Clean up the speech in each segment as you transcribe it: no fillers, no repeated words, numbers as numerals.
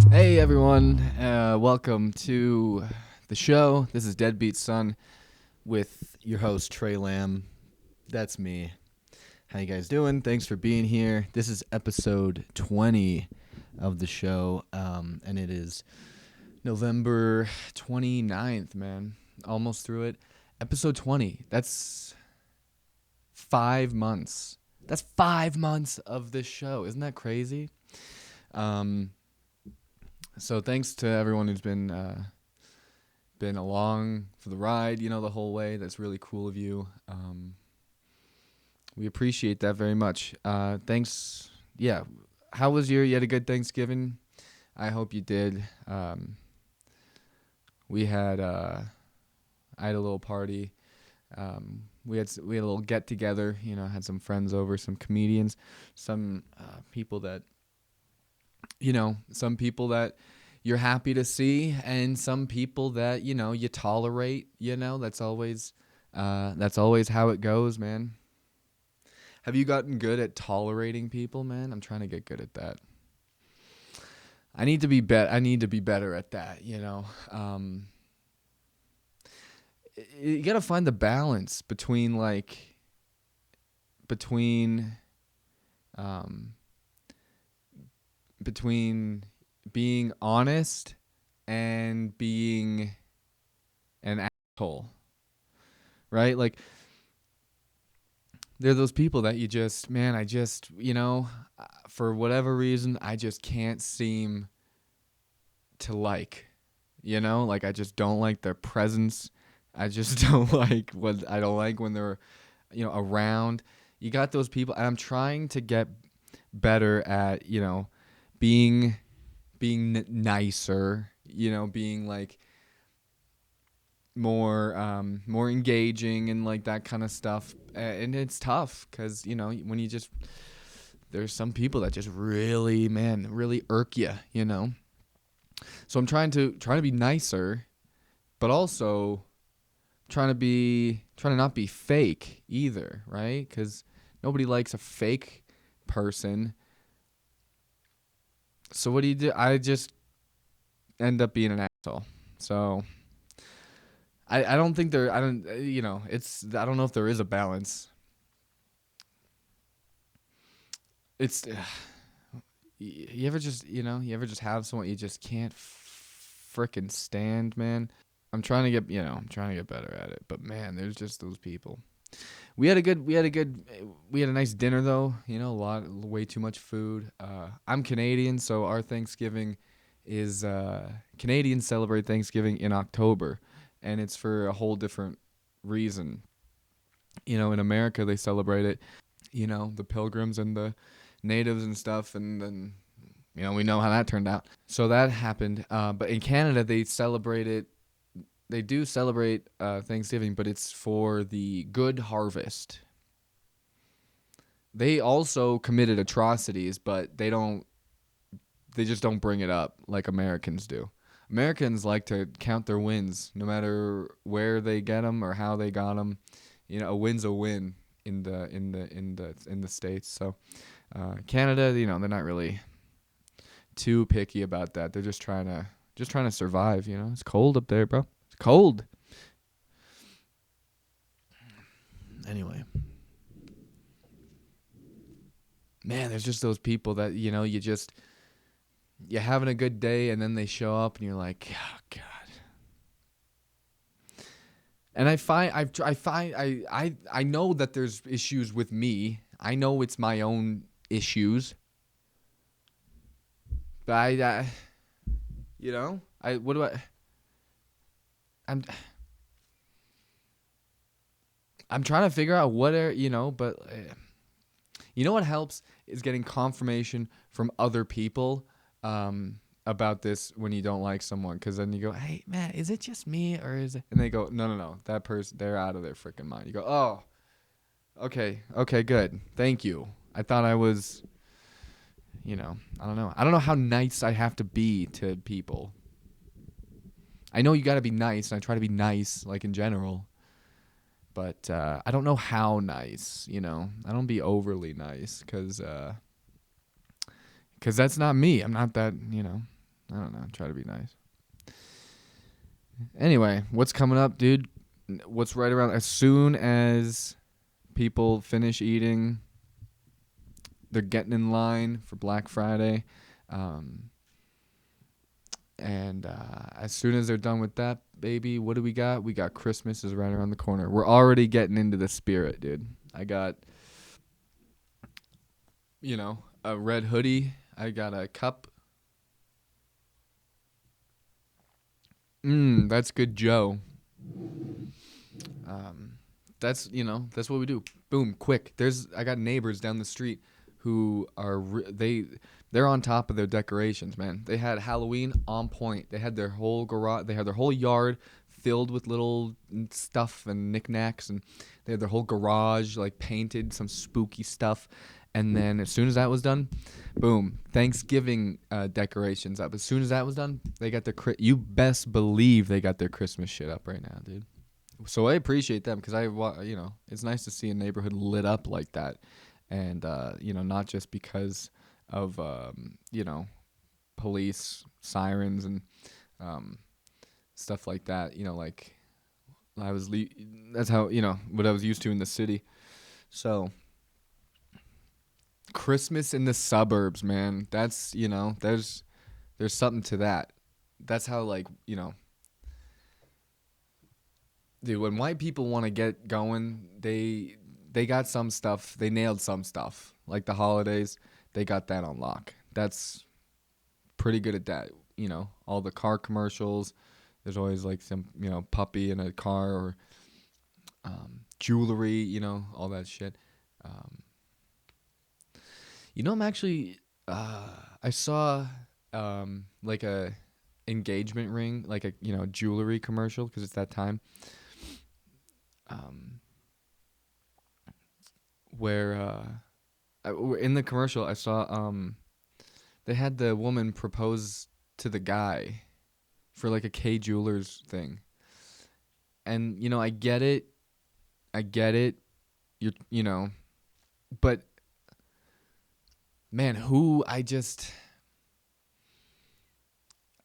Hey everyone, welcome to the show. This is Deadbeat Son with your host Trey Lamb. That's me. How you guys doing? Thanks for being here. This is episode 20 of the show, and it is November 29th, man. Almost through it. Episode 20. That's 5 months. That's 5 months of this show. Isn't that crazy? So thanks to everyone who's been along for the ride, the whole way. That's really cool of you. We appreciate that very much. Thanks. Yeah. How was you had a good Thanksgiving? I hope you did. We had I had a little party. We had a little get together. Had some friends over, some comedians, some people that some people that you're happy to see, and some people that you tolerate. That's always how it goes, man. Have you gotten good at tolerating people, man? I'm trying to get good at that. I need to be better at that. You gotta find the balance between being honest and being an asshole, right? Like, there are those people that for whatever reason, I just can't seem to like, like I just don't like their presence. I just don't like when they're, around. You got those people, and I'm trying to get better at, being nicer, being like more engaging and like that kind of stuff. And it's tough because when there's some people that just really irk you. So I'm trying to be nicer, but also trying to not be fake either, right? Because nobody likes a fake person. So what do you do? I just end up being an asshole. So I don't think there, I don't, I don't know if there is a balance. It's, you ever just have someone you just can't frickin' stand, man? I'm trying to get better at it, but man, there's just those people. We had a nice dinner though, way too much food. I'm Canadian, so our Thanksgiving is, Canadians celebrate Thanksgiving in October, and it's for a whole different reason. In America, they celebrate it, the pilgrims and the natives and stuff, and then, we know how that turned out. So that happened. But in Canada, they do celebrate Thanksgiving, but it's for the good harvest. They also committed atrocities, but they just don't bring it up like Americans do. Americans like to count their wins, no matter where they get them or how they got them. A win's a win in the States. So Canada, they're not really too picky about that. They're just trying to survive. It's cold up there, bro. It's cold. Anyway, man, there's just those people that you're having a good day, and then they show up, and you're like, oh God. And I know that there's issues with me. I know it's my own issues. But I'm trying to figure out but what helps is getting confirmation from other people about this when you don't like someone, because then you go, hey man, is it just me or is it? And they go, no, that person, they're out of their freaking mind. You go, oh, okay, good, thank you. I thought I was, I don't know how nice I have to be to people. I know you got to be nice, and I try to be nice, like in general, but I don't know how nice. I don't be overly nice because that's not me. I'm not that. I don't know. Try to be nice. Anyway, what's coming up, dude? What's right around? As soon as people finish eating, they're getting in line for Black Friday. And as soon as they're done with that, baby, what do we got? We got Christmas is right around the corner. We're already getting into the spirit, dude. I got, a red hoodie. I got a cup. That's good, Joe. That's what we do. Boom, quick. I got neighbors down the street who are they're on top of their decorations, man. They had Halloween on point. They had their whole garage, they had their whole yard filled with little stuff and knickknacks, and they had their whole garage like painted some spooky stuff. And then as soon as that was done, boom, Thanksgiving decorations up. As soon as that was done, they got you best believe they got their Christmas shit up right now, dude. So I appreciate them because it's nice to see a neighborhood lit up like that, and not just because of police sirens and stuff like that. Like that's how what I was used to in the city. So Christmas in the suburbs, man. That's there's something to that. That's how dude, when white people want to get going, they got some stuff. They nailed some stuff. Like the holidays, they got that on lock. That's pretty good at that. All the car commercials. There's always like some, puppy in a car or jewelry, all that shit. I'm actually, I saw like a engagement ring, like a, jewelry commercial because it's that time. Where in the commercial I saw they had the woman propose to the guy for like a K Jewelers thing. And I get it. But man,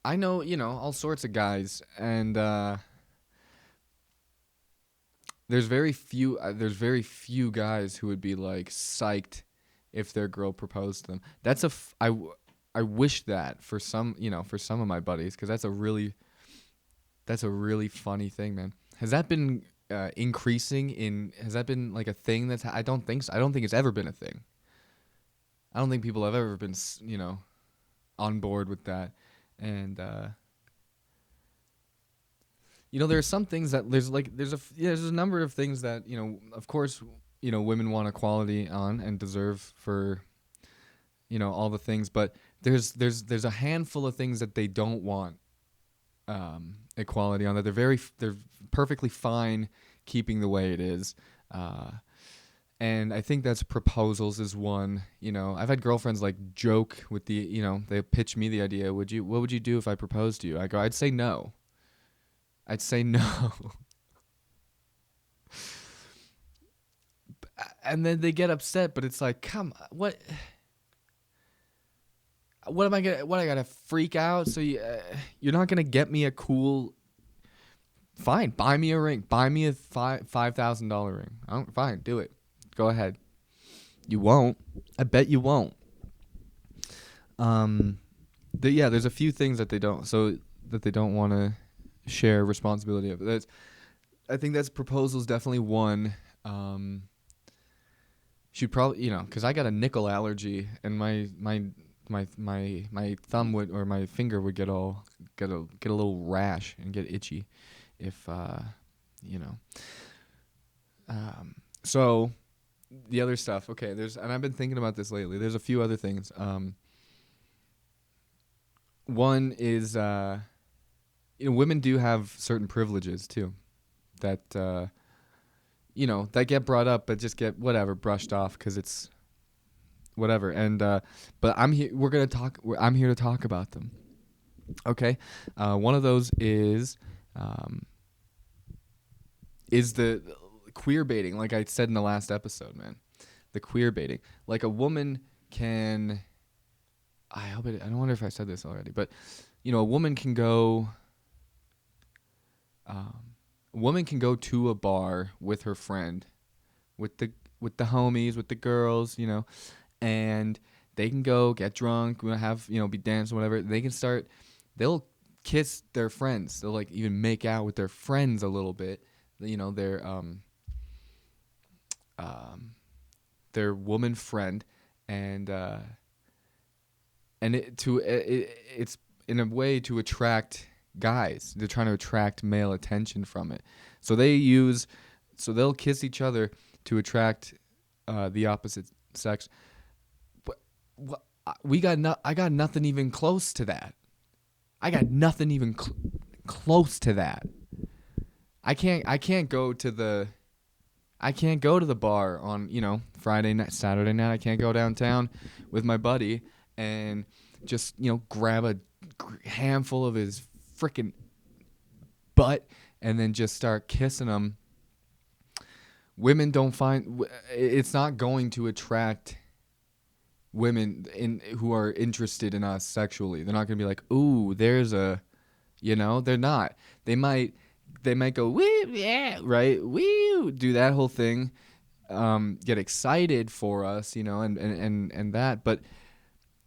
I know, all sorts of guys, and there's very few guys who would be like psyched if their girl proposed to them. I wish that for some of my buddies, because that's a really funny thing, man. Has that been increasing has that been like a thing I don't think so. I don't think it's ever been a thing. I don't think people have ever been, on board with that. And there are some things that there's a number of things that, of course, women want equality on and deserve for, all the things, but there's a handful of things that they don't want equality on, that they're perfectly fine keeping the way it is. And I think that's proposals is one. I've had girlfriends like joke with the, they pitch me the idea, what would you do if I proposed to you? I go, I'd say no. And then they get upset, but it's like, come on, what am I I gotta freak out? So you're not gonna get me a cool, fine, buy me a ring, buy me a $5,000 ring. Fine, do it. Go ahead. You won't. I bet you won't. There's a few things that they don't want to share responsibility of. I think that's proposals definitely one. Should probably because I got a nickel allergy, and my thumb would, or my finger would get a little rash and get itchy if so the other stuff, okay, and I've been thinking about this lately. There's a few other things. One is women do have certain privileges too that that get brought up but just get brushed off because it's whatever. And but I'm here to talk about them. Okay. One of those is the queer baiting, like I said in the last episode, man. The queer baiting. Like a woman can I don't wonder if I said this already, but a woman can go. Um, a woman can go to a bar with her friend, with the homies, with the girls, and they can go get drunk, have be dancing, whatever. They can start. They'll kiss their friends. They'll like even make out with their friends a little bit. Their woman friend, and it's in a way to attract guys. They're trying to attract male attention from it. So they'll kiss each other to attract the opposite sex. But I got nothing even close to that. I got nothing even close to that. I can't go to the bar on, Friday night, Saturday night. I can't go downtown with my buddy and just, grab a handful of his freaking butt and then just start kissing him. Women don't find it's not going to attract women who are interested in us sexually. They're not going to be like, "Ooh, there's a," they're not. They might go, "Woo, yeah," right? Woo, do that whole thing. Get excited for us, and that, but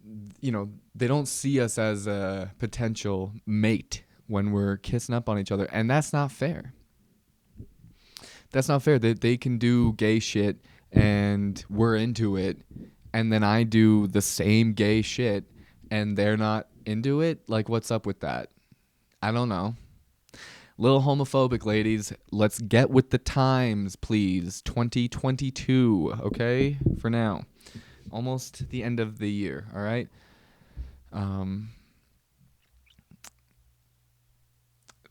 they don't see us as a potential mate when we're kissing up on each other, and that's not fair. That's not fair. They can do gay shit and we're into it, and then I do the same gay shit and they're not into it. Like, what's up with that? I don't know. Little homophobic, ladies. Let's get with the times, please. 2022, okay? For now. Almost the end of the year, all right?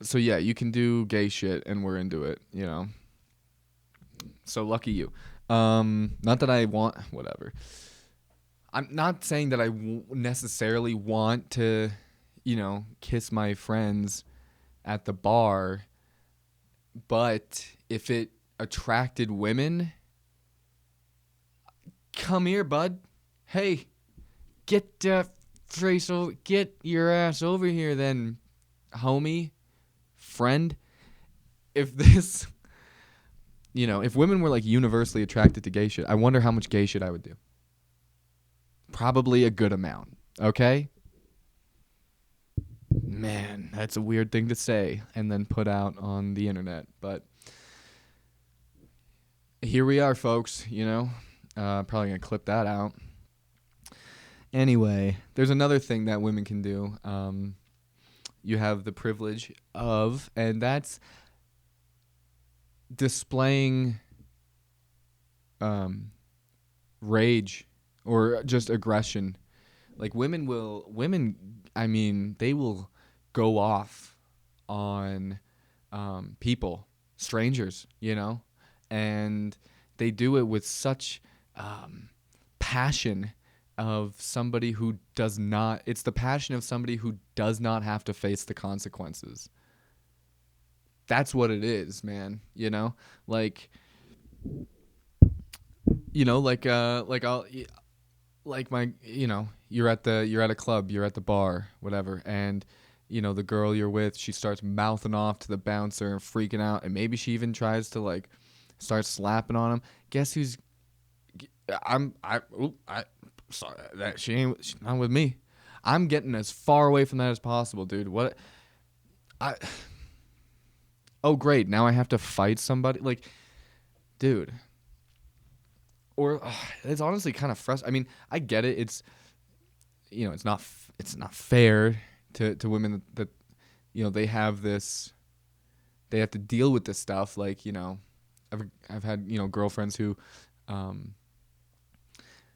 So yeah, you can do gay shit and we're into it, So lucky you. Not that I want whatever. I'm not saying that I necessarily want to, kiss my friends at the bar, but if it attracted women, come here, bud. Hey, get your ass over here then, homie, friend. If this, if women were like universally attracted to gay shit, I wonder how much gay shit I would do. Probably a good amount, okay? Man, that's a weird thing to say and then put out on the internet, but here we are, folks, probably gonna clip that out. Anyway, there's another thing that women can do. You have the privilege of, and that's displaying rage or just aggression. Like they will go off on people, strangers, and they do it with such passion of somebody who does not, it's the passion of somebody who does not have to face the consequences. That's what it is, man. Like you're at a club, you're at the bar, whatever, and the girl you're with, she starts mouthing off to the bouncer and freaking out, and maybe she even tries to like start slapping on him. Guess who's sorry that she's not with me. I'm getting as far away from that as possible, dude. Oh great, now I have to fight somebody, like, dude. Or it's honestly kind of frustrating. I mean, I get it. It's it's not fair to women that they have this, they have to deal with this stuff. Like, I've had girlfriends who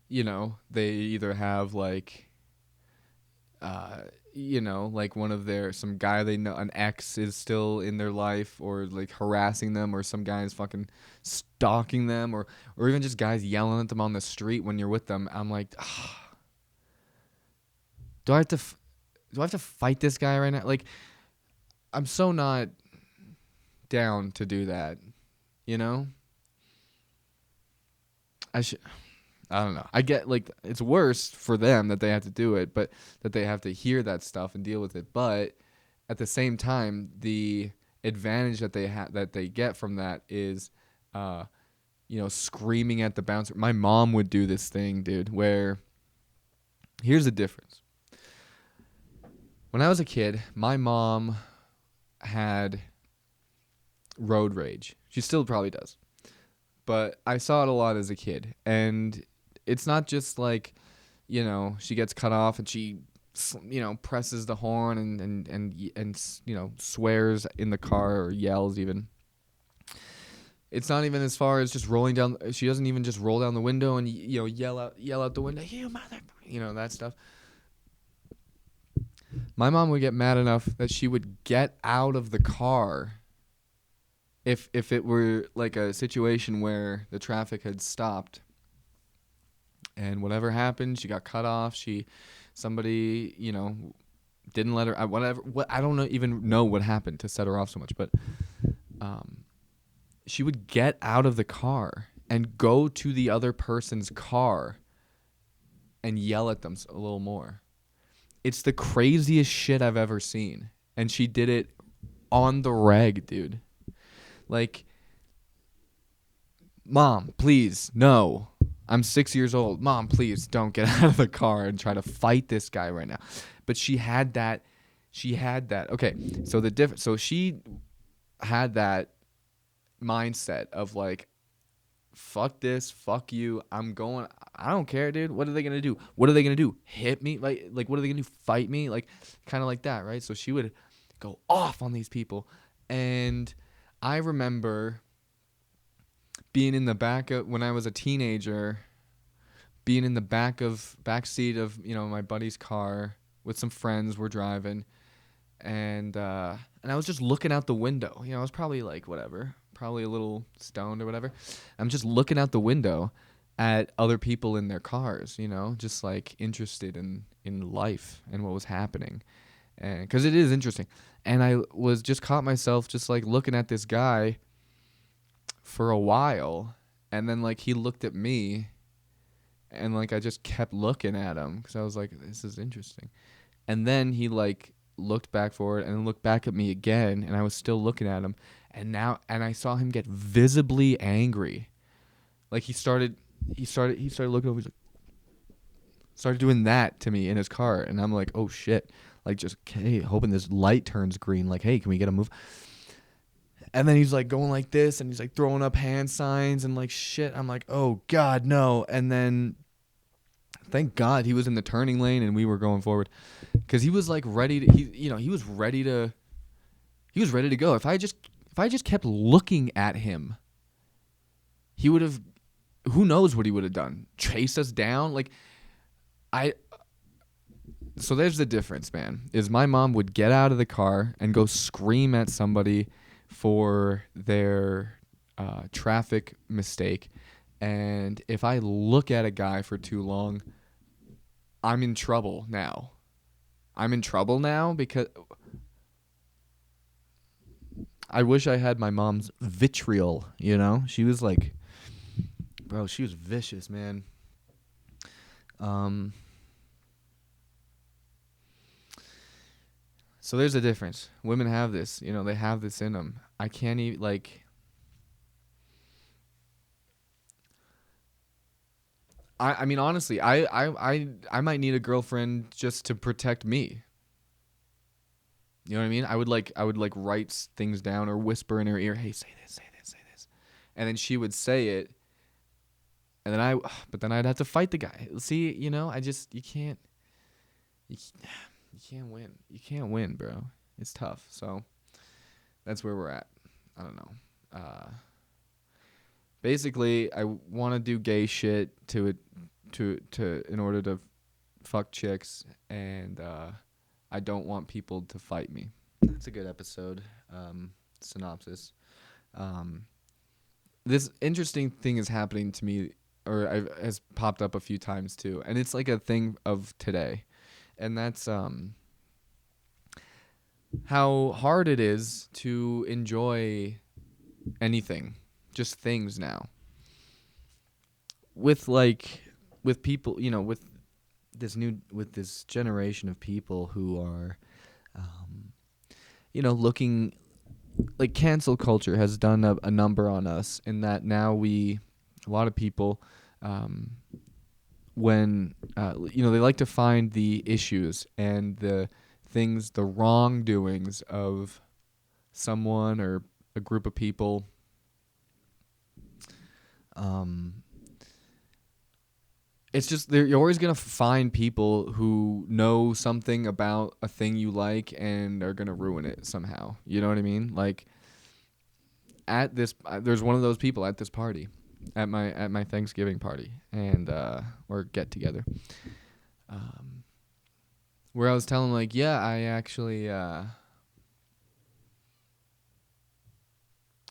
they either have like like one of some guy they know, an ex is still in their life, or like harassing them, or some guy is fucking stalking them, or even just guys yelling at them on the street when you're with them. I'm like, do I have to fight this guy right now? Like, I'm so not down to do that, I I don't know. I get like it's worse for them that they have to do it, but that they have to hear that stuff and deal with it. But at the same time, the advantage that they get from that is, screaming at the bouncer. My mom would do this thing, dude. Where here's the difference. When I was a kid, my mom had road rage. She still probably does. But I saw it a lot as a kid. And it's not just like, she gets cut off and she, presses the horn and swears in the car or yells even. It's not even as far as just rolling down. She doesn't even just roll down the window and, yell out the window, you mother, that stuff. My mom would get mad enough that she would get out of the car if it were like a situation where the traffic had stopped and whatever happened, she got cut off. Somebody, didn't let her. I don't even know what happened to set her off so much, but she would get out of the car and go to the other person's car and yell at them a little more. It's the craziest shit I've ever seen. And she did it on the reg, dude. Like, Mom, please, no. I'm 6 years old. Mom, please don't get out of the car and try to fight this guy right now. But she had that. Okay, so she had that mindset of like, fuck this, fuck you, I'm going, I don't care, dude. What are they gonna do? Hit me? Like what are they gonna do? Fight me? Like, kind of like that, right? So she would go off on these people. And I remember being in the back of, when I was a teenager, being in the back seat of, my buddy's car with some friends. We're driving, and I was just looking out the window. I was probably like whatever, probably a little stoned or whatever. I'm just looking out the window at other people in their cars, just like interested in life and what was happening. And because it is interesting. And I was just caught myself just like looking at this guy for a while. And then like he looked at me and like I just kept looking at him because I was like, this is interesting. And then he like looked back forward and then looked back at me again, and I was still looking at him. And I saw him get visibly angry. Like he started looking over, started doing that to me in his car, and I'm like, oh shit. Like just, hey, hoping this light turns green. Like, hey, can we get a move? And then he's like going like this, and he's like throwing up hand signs and like shit. I'm like, oh God, no. And then thank God he was in the turning lane and we were going forward, because he was like ready to. He was ready to. He was ready to go. If I just kept looking at him, he would have. Who knows what he would have done? Chased us down, like So there's the difference, man. Is my mom would get out of the car and go scream at somebody for their traffic mistake. And if I look at a guy for too long, I'm in trouble now. Because I wish I had my mom's vitriol, She was like, bro, she was vicious, man. So there's a difference. Women have this, they have this in them. I can't even, like, I mean, honestly, I might need a girlfriend just to protect me. You know what I mean? I would write things down or whisper in her ear, hey, say this, say this, say this. And then she would say it. And then but then I'd have to fight the guy. See, you can't win. You can't win, bro. It's tough. So that's where we're at. I don't know. Basically, I want to do gay shit to in order to fuck chicks, and I don't want people to fight me. That's a good episode. Synopsis. This interesting thing is happening to me, or has popped up a few times too, and it's like a thing of today, and that's how hard it is to enjoy anything, just things now. With like with people, with with this generation of people who are, looking like cancel culture has done a number on us in that now a lot of people, when they like to find the issues and the wrongdoings of someone or a group of people. It's just you're always gonna find people who know something about a thing you like and are gonna ruin it somehow. You know what I mean? Like at this, there's one of those people at this party, at my Thanksgiving party and or get together, where I was telling like, yeah, I actually,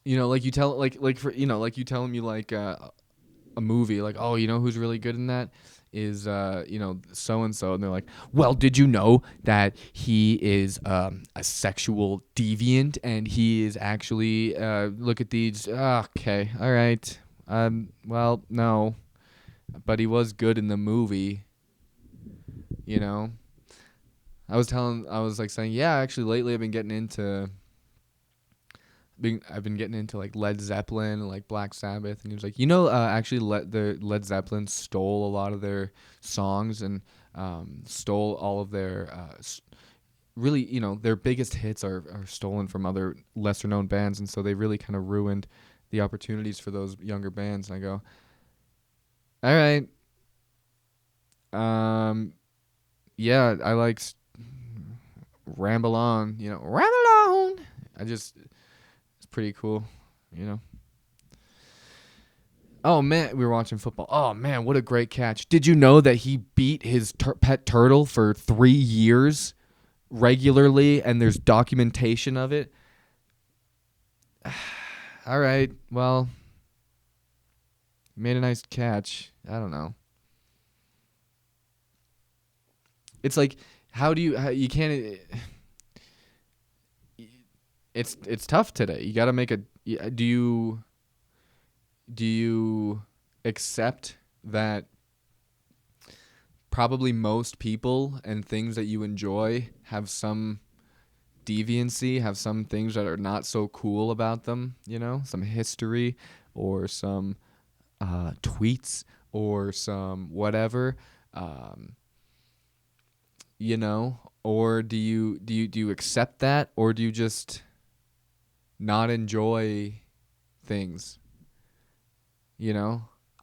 like you tell like for like you tell them you like a movie, like, oh, who's really good in that is so and so, and they're like, well, did you know that he is a sexual deviant and he is actually look at these, okay, all right, well, no, but he was good in the movie, you know. I was like saying, yeah, actually lately I've been getting into like Led Zeppelin and like Black Sabbath, and he was like, actually, the Led Zeppelin stole a lot of their songs and stole all of their really, their biggest hits are stolen from other lesser known bands, and so they really kind of ruined the opportunities for those younger bands. And I go, all right, yeah, I like ramble on, ramble on. It's pretty cool, you know. Oh man, we were watching football. Oh man, what a great catch! Did you know that he beat his pet turtle for 3 years regularly, and there's documentation of it? All right, well, made a nice catch. I don't know. It's like, you can't. It's tough today. You got to make a. Do you accept that probably most people and things that you enjoy have some deviancy, have some things that are not so cool about them, some history or some tweets or some whatever, um, or do you accept that, or do you just not enjoy things?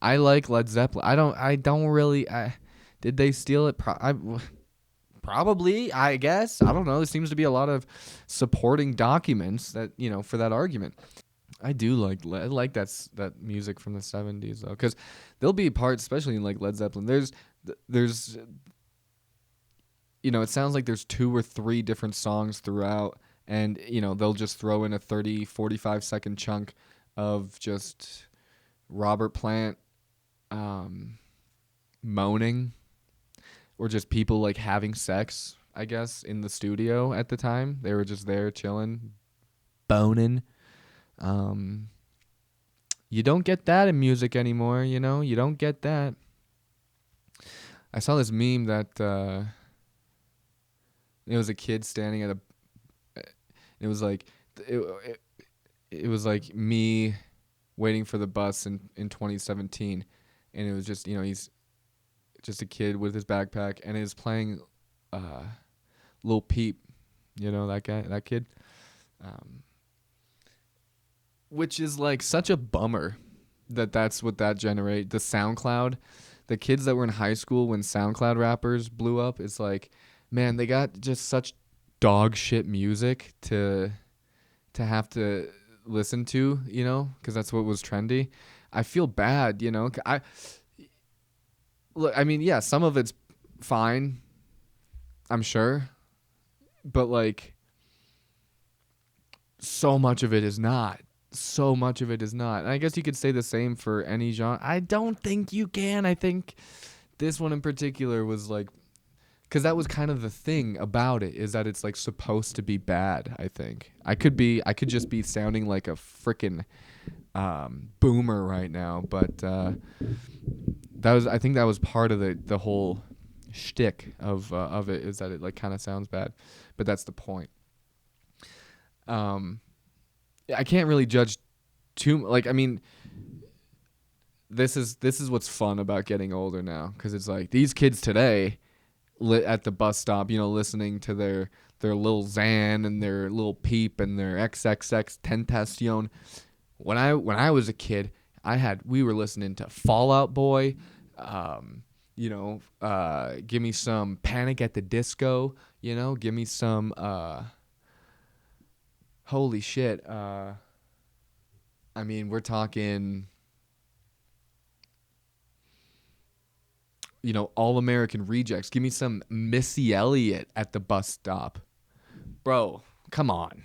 I like Led Zeppelin. I don't really. Did they steal it? Probably, I guess. I don't know. There seems to be a lot of supporting documents that for that argument. I do like that music from the 70s though, because there'll be parts, especially in like Led Zeppelin. There's it sounds like there's 2 or 3 different songs throughout, and they'll just throw in a 30, 45-second chunk of just Robert Plant moaning, or just people like having sex, I guess, in the studio at the time. They were just there chilling, boning. You don't get that in music anymore, you don't get that. I saw this meme that it was a kid standing at it was like it was like me waiting for the bus in 2017, and it was just he's just a kid with his backpack and is playing Lil Peep, that kid, which is like such a bummer that's what that generate the SoundCloud, the kids that were in high school when SoundCloud rappers blew up. It's like, man, they got just such dog shit music to have to listen to, because that's what was trendy. I feel bad, I mean, yeah, some of it's fine, I'm sure, but like so much of it is not. So much of it is not. And I guess you could say the same for any genre. I don't think you can. I think this one in particular was like, because that was kind of the thing about it, is that it's like supposed to be bad. I think I could just be sounding like a freaking boomer right now, but I think that was part of the whole shtick of it, is that it like kind of sounds bad, but that's the point. I can't really judge too, like, I mean, this is what's fun about getting older now, because it's like these kids today at the bus stop, listening to their little Xan and their little Peep and their XXX Tentacion. When I was a kid, we were listening to Fall Out Boy, give me some Panic at the Disco, give me some holy shit. I mean, we're talking, All American Rejects. Give me some Missy Elliott at the bus stop. Bro, come on.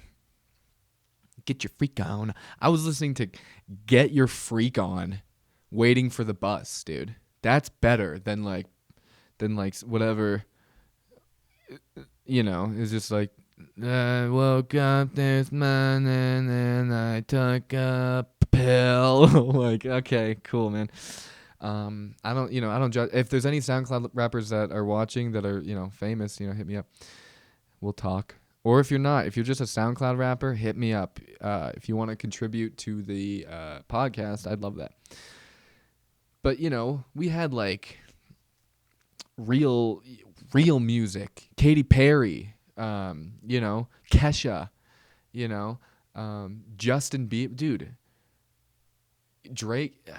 Get your freak on. I was listening to Get Your Freak On waiting for the bus, dude. That's better than whatever, it's just like, I woke up this morning and I took a pill. Like, okay, cool, man. I don't judge. If there's any SoundCloud rappers that are watching that are, famous, hit me up. We'll talk. Or if you're not, if you're just a SoundCloud rapper, hit me up. If you want to contribute to the podcast, I'd love that. But, we had like real music. Katy Perry, Kesha, Justin Bieber. Dude, Drake.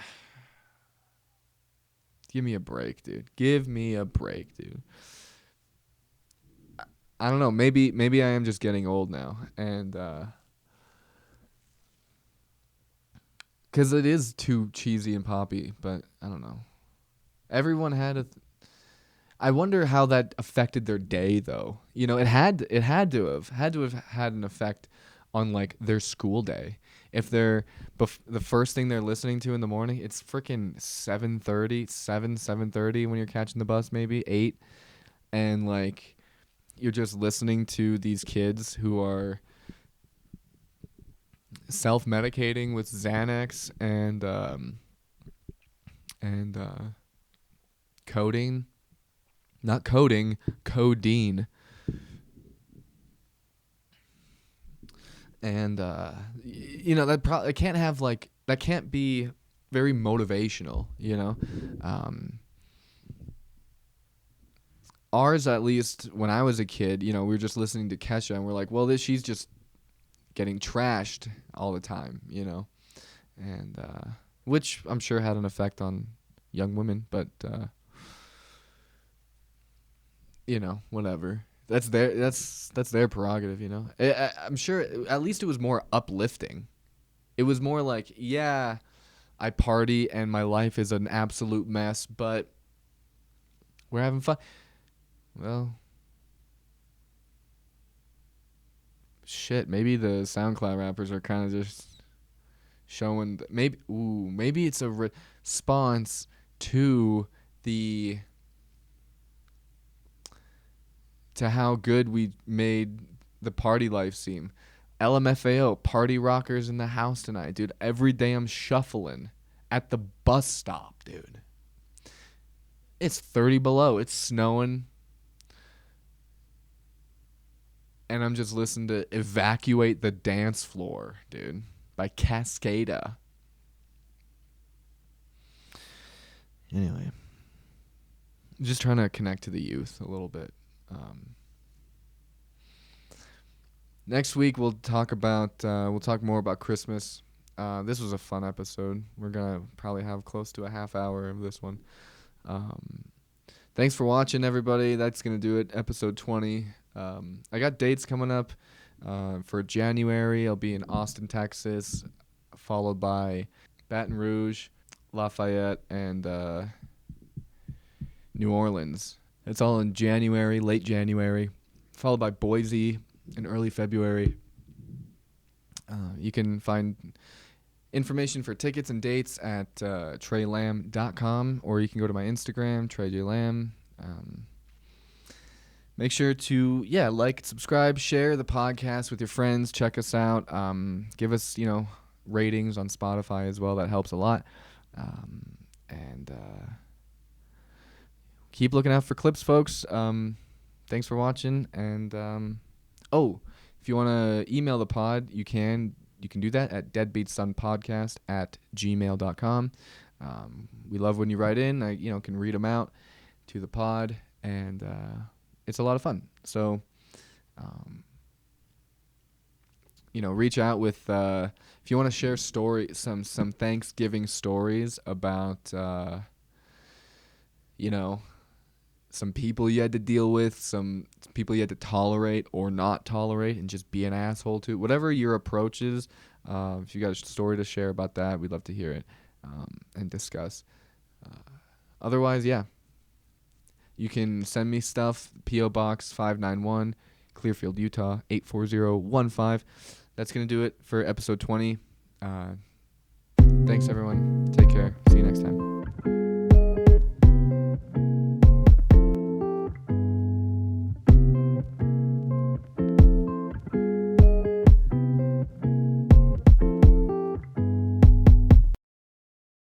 Give me a break, dude. Give me a break, dude. I don't know. Maybe I am just getting old now, and because it is too cheesy and poppy. But I don't know. Everyone had I wonder how that affected their day, though. It had to have had an effect on like their school day. If they're the first thing they're listening to in the morning, it's freaking 7:30 when you're catching the bus, maybe 8, and like you're just listening to these kids who are self-medicating with Xanax and codeine. Not coding, codeine. And that can't be very motivational, Ours, at least when I was a kid, we were just listening to Kesha and we're like, well, she's just getting trashed all the time, and which I'm sure had an effect on young women, but whatever. That's their prerogative, I'm sure at least it was more uplifting. It was more like, yeah, I party and my life is an absolute mess, but we're having fun. Well, shit, maybe the SoundCloud rappers are kind of just showing maybe it's a response to how good we made the party life seem. LMFAO, party rockers in the house tonight, dude. Every day I'm shuffling at the bus stop, dude. It's 30 below. It's snowing. And I'm just listening to Evacuate the Dance Floor, dude, by Cascada. Anyway, I'm just trying to connect to the youth a little bit. Next week we'll talk more about Christmas. This was a fun episode. We're gonna probably have close to a half hour of this one. Thanks for watching, everybody. That's gonna do it. Episode 20. I got dates coming up. For January, I'll be in Austin, Texas, followed by Baton Rouge, Lafayette, and New Orleans. It's all in January, late January, followed by Boise in early February. You can find information for tickets and dates at TreyLamb.com, or you can go to my Instagram, TreyJLamb. Make sure to, like, subscribe, share the podcast with your friends. Check us out. Give us, ratings on Spotify as well. That helps a lot. And keep looking out for clips, folks. Thanks for watching. And if you want to email the pod, you can do that at deadbeatsonpodcast@gmail.com. We love when you write in. I can read them out to the pod, and it's a lot of fun. So reach out with if you want to share some Thanksgiving stories about some people you had to deal with, some people you had to tolerate or not tolerate, and just be an asshole to. Whatever your approach is, if you got a story to share about that, we'd love to hear it and discuss. Otherwise, yeah. You can send me stuff, P.O. Box 591, Clearfield, Utah, 84015. That's going to do it for episode 20. Thanks, everyone. Take care. See you next time.